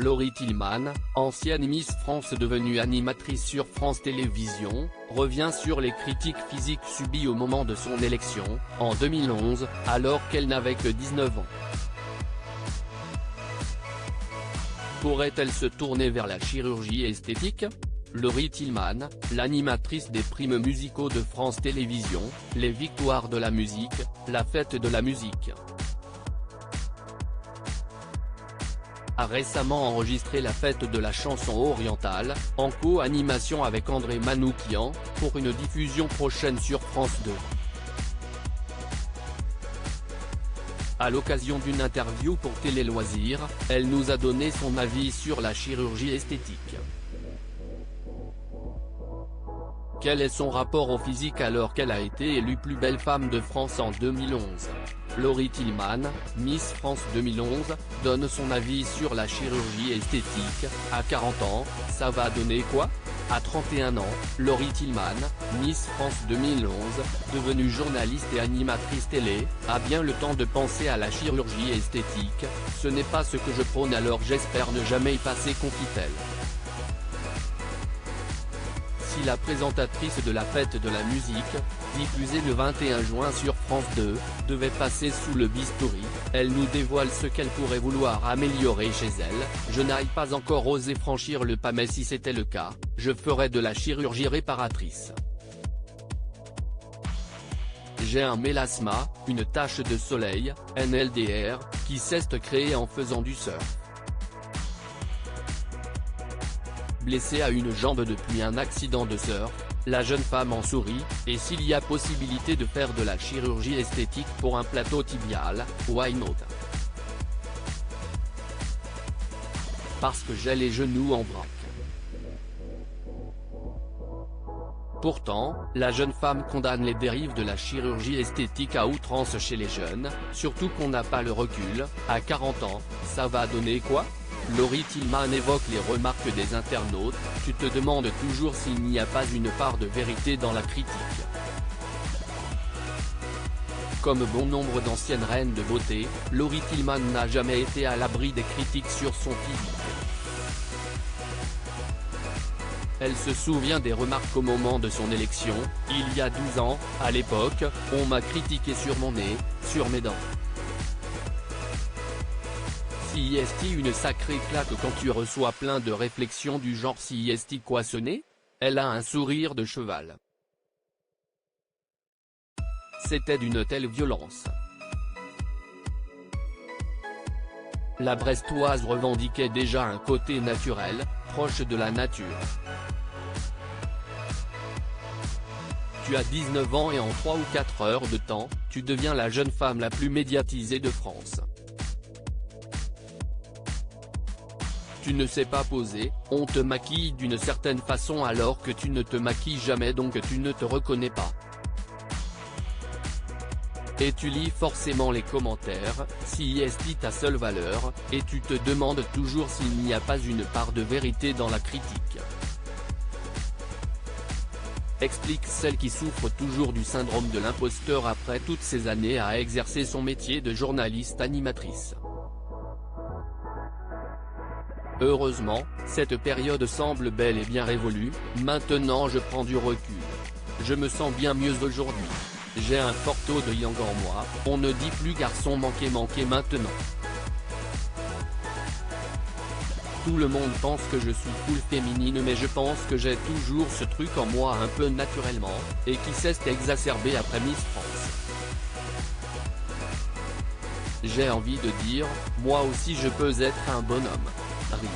Laurie Tillman, ancienne Miss France devenue animatrice sur France Télévisions, revient sur les critiques physiques subies au moment de son élection, en 2011, alors qu'elle n'avait que 19 ans. Pourrait-elle se tourner vers la chirurgie esthétique? Laurie Tillman, l'animatrice des primes musicaux de France Télévisions, les victoires de la musique, la fête de la musique, a récemment enregistré la fête de la chanson orientale, en co-animation avec André Manoukian, pour une diffusion prochaine sur France 2. À l'occasion d'une interview pour Télé Loisirs, elle nous a donné son avis sur la chirurgie esthétique. Quel est son rapport au physique alors qu'elle a été élue plus belle femme de France en 2011? Laurie Tillman, Miss France 2011, donne son avis sur la chirurgie esthétique. À 40 ans, ça va donner quoi? À 31 ans, Laurie Tillman, Miss France 2011, devenue journaliste et animatrice télé, a bien le temps de penser à la chirurgie esthétique. Ce n'est pas ce que je prône, alors j'espère ne jamais y passer, confie-t-elle. Si la présentatrice de la fête de la musique, diffusée le 21 juin sur France 2, devait passer sous le bistouri, elle nous dévoile ce qu'elle pourrait vouloir améliorer chez elle. Je n'ai pas encore osé franchir le pas, mais si c'était le cas, je ferais de la chirurgie réparatrice. J'ai un mélasma, une tache de soleil, NLDR, qui s'est créée en faisant du surf. Blessée à une jambe depuis un accident de surf, la jeune femme en sourit, et s'il y a possibilité de faire de la chirurgie esthétique pour un plateau tibial, why not? Parce que j'ai les genoux en vrac. Pourtant, la jeune femme condamne les dérives de la chirurgie esthétique à outrance chez les jeunes, surtout qu'on n'a pas le recul. À 40 ans, ça va donner quoi? Laurie Tillman évoque les remarques des internautes. Tu te demandes toujours s'il n'y a pas une part de vérité dans la critique. Comme bon nombre d'anciennes reines de beauté, Laurie Tillman n'a jamais été à l'abri des critiques sur son physique. Elle se souvient des remarques au moment de son élection, il y a 12 ans. À l'époque, on m'a critiqué sur mon nez, sur mes dents. Si est une sacrée claque quand tu reçois plein de réflexions du genre si est quoi ce nez? Elle a un sourire de cheval. C'était d'une telle violence. La Brestoise revendiquait déjà un côté naturel, proche de la nature. Tu as 19 ans et en 3 ou 4 heures de temps, tu deviens la jeune femme la plus médiatisée de France. Tu ne sais pas poser, on te maquille d'une certaine façon alors que tu ne te maquilles jamais, donc tu ne te reconnais pas. Et tu lis forcément les commentaires, si est ta seule valeur, et tu te demandes toujours s'il n'y a pas une part de vérité dans la critique. Explique celle qui souffre toujours du syndrome de l'imposteur après toutes ces années à exercer son métier de journaliste animatrice. Heureusement, cette période semble bel et bien révolue. Maintenant je prends du recul. Je me sens bien mieux aujourd'hui. J'ai un fort taux de yang en moi, on ne dit plus garçon manqué maintenant. Tout le monde pense que je suis full féminine, mais je pense que j'ai toujours ce truc en moi un peu naturellement, et qui s'est exacerbé après Miss France. J'ai envie de dire, moi aussi je peux être un bonhomme. Rire.